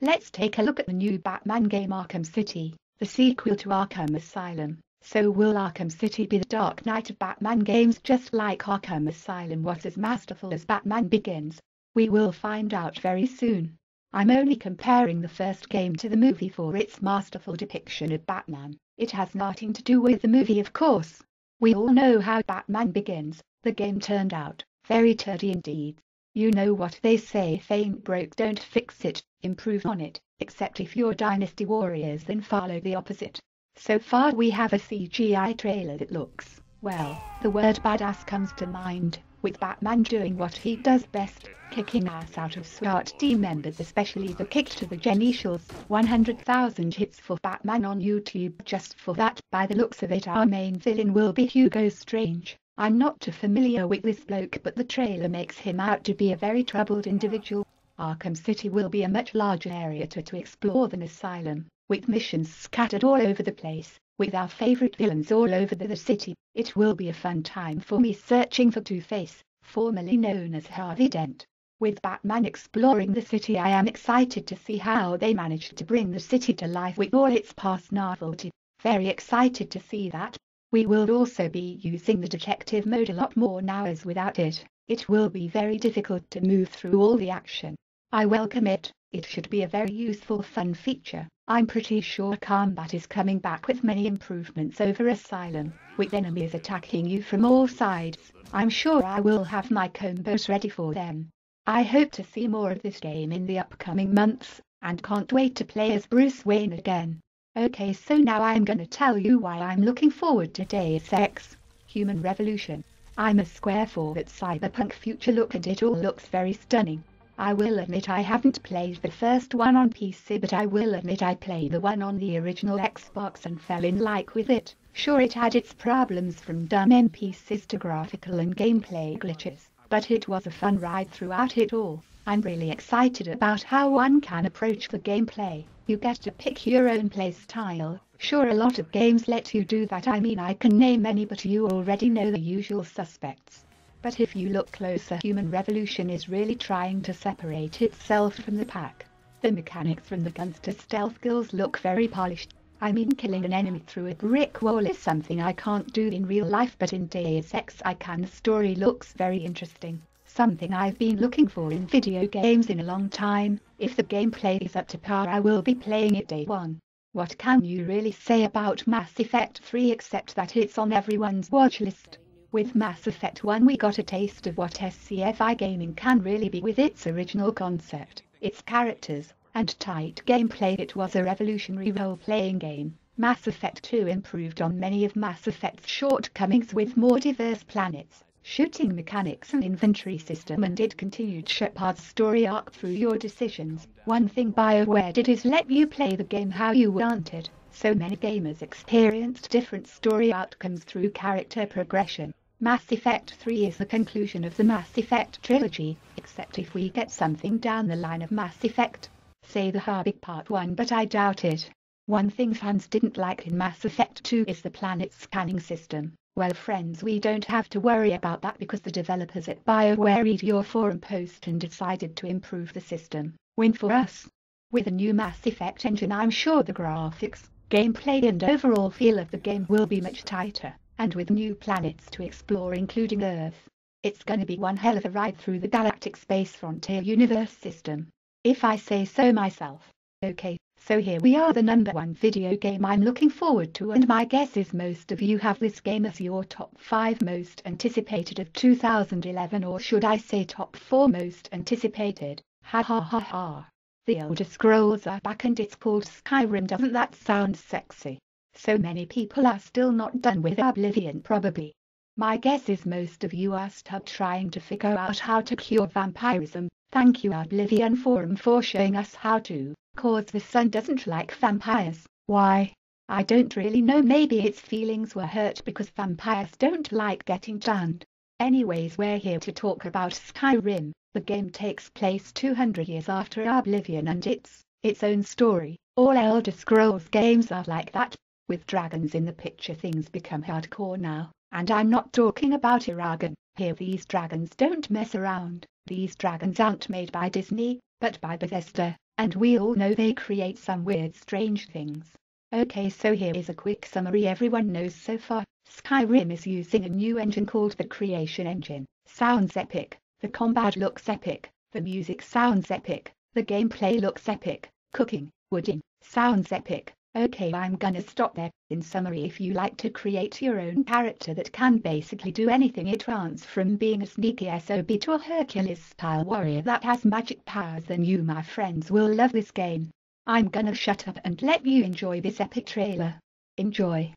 Let's take a look at the new Batman game Arkham City, the sequel to Arkham Asylum. So will Arkham City be the Dark Knight of Batman games just like Arkham Asylum was as masterful as Batman Begins? We will find out very soon. I'm only comparing the first game to the movie for its masterful depiction of Batman. It has nothing to do with the movie, of course. We all know how Batman Begins, the game, turned out. Very turdy indeed. You know what they say, if ain't broke don't fix it, improve on it, except if you're Dynasty Warriors then follow the opposite. So far we have a CGI trailer that looks, well, the word badass comes to mind, with Batman doing what he does best, kicking ass out of SWAT team members, especially the kick to the genitals. 100,000 hits for Batman on YouTube just for that. By the looks of it our main villain will be Hugo Strange. I'm not too familiar with this bloke, but the trailer makes him out to be a very troubled individual. Arkham City will be a much larger area to explore than Asylum, with missions scattered all over the place, with our favorite villains all over the city. It will be a fun time for me searching for Two-Face, formerly known as Harvey Dent. With Batman exploring the city, I am excited to see how they managed to bring the city to life with all its past novelty. Very excited to see that. We will also be using the detective mode a lot more now, as without it, it will be very difficult to move through all the action. I welcome it. It should be a very useful, fun feature. I'm pretty sure combat is coming back with many improvements over Asylum, with enemies attacking you from all sides. I'm sure I will have my combos ready for them. I hope to see more of this game in the upcoming months, and can't wait to play as Bruce Wayne again. Okay, so now I'm gonna tell you why I'm looking forward to Deus Ex Human Revolution. I'm a square for that cyberpunk future look and it all looks very stunning. I will admit I haven't played the first one on PC, but I will admit I played the one on the original Xbox and fell in like with it. Sure, it had its problems from dumb NPCs to graphical and gameplay glitches, but it was a fun ride throughout it all. I'm really excited about how one can approach the gameplay. You get to pick your own play style. Sure, a lot of games let you do that. I mean, I can name many, but you already know the usual suspects. But if you look closer, Human Revolution is really trying to separate itself from the pack. The mechanics from the guns to stealth skills look very polished. I mean, killing an enemy through a brick wall is something I can't do in real life, but in Deus Ex I can. The story looks very interesting. Something I've been looking for in video games in a long time. If the gameplay is up to par, I will be playing it day one. What can you really say about Mass Effect 3 except that it's on everyone's watch list? With Mass Effect 1 we got a taste of what SCFI gaming can really be with its original concept, its characters, and tight gameplay. It was a revolutionary role-playing game. Mass Effect 2 improved on many of Mass Effect's shortcomings with more diverse planets, shooting mechanics and inventory system, and it continued Shepard's story arc through your decisions. One thing BioWare did is let you play the game how you wanted, so many gamers experienced different story outcomes through character progression. Mass Effect 3 is the conclusion of the Mass Effect trilogy, except if we get something down the line of Mass Effect, say the Harbic Part 1, but I doubt it. One thing fans didn't like in Mass Effect 2 is the planet scanning system. Well friends, we don't have to worry about that because the developers at BioWare read your forum post and decided to improve the system. Win for us. With a new Mass Effect engine, I'm sure the graphics, gameplay and overall feel of the game will be much tighter, and with new planets to explore including Earth. It's gonna be one hell of a ride through the Galactic Space Frontier universe system, if I say so myself. Okay, so here we are, the #1 video game I'm looking forward to, and my guess is most of you have this game as your top 5 most anticipated of 2011, or should I say top 4 most anticipated. Ha ha ha ha. The Elder Scrolls are back and it's called Skyrim. Doesn't that sound sexy? So many people are still not done with Oblivion probably. My guess is most of you are stuck trying to figure out how to cure vampirism. Thank you Oblivion forum for showing us how to. Cause the sun doesn't like vampires. Why? I don't really know, maybe its feelings were hurt because vampires don't like getting tanned. Anyways, we're here to talk about Skyrim. The game takes place 200 years after Oblivion and its own story. All Elder Scrolls games are like that. With dragons in the picture things become hardcore now, and I'm not talking about Eragon. Here these dragons don't mess around. These dragons aren't made by Disney, but by Bethesda, and we all know they create some weird strange things. Okay, so here is a quick summary everyone knows so far. Skyrim is using a new engine called the Creation Engine. Sounds epic, the combat looks epic, the music sounds epic, the gameplay looks epic, cooking, wooding, sounds epic. Okay, I'm gonna stop there. In summary, if you like to create your own character that can basically do anything, it runs from being a sneaky SOB to a Hercules-style warrior that has magic powers, then you, my friends, will love this game. I'm gonna shut up and let you enjoy this epic trailer. Enjoy!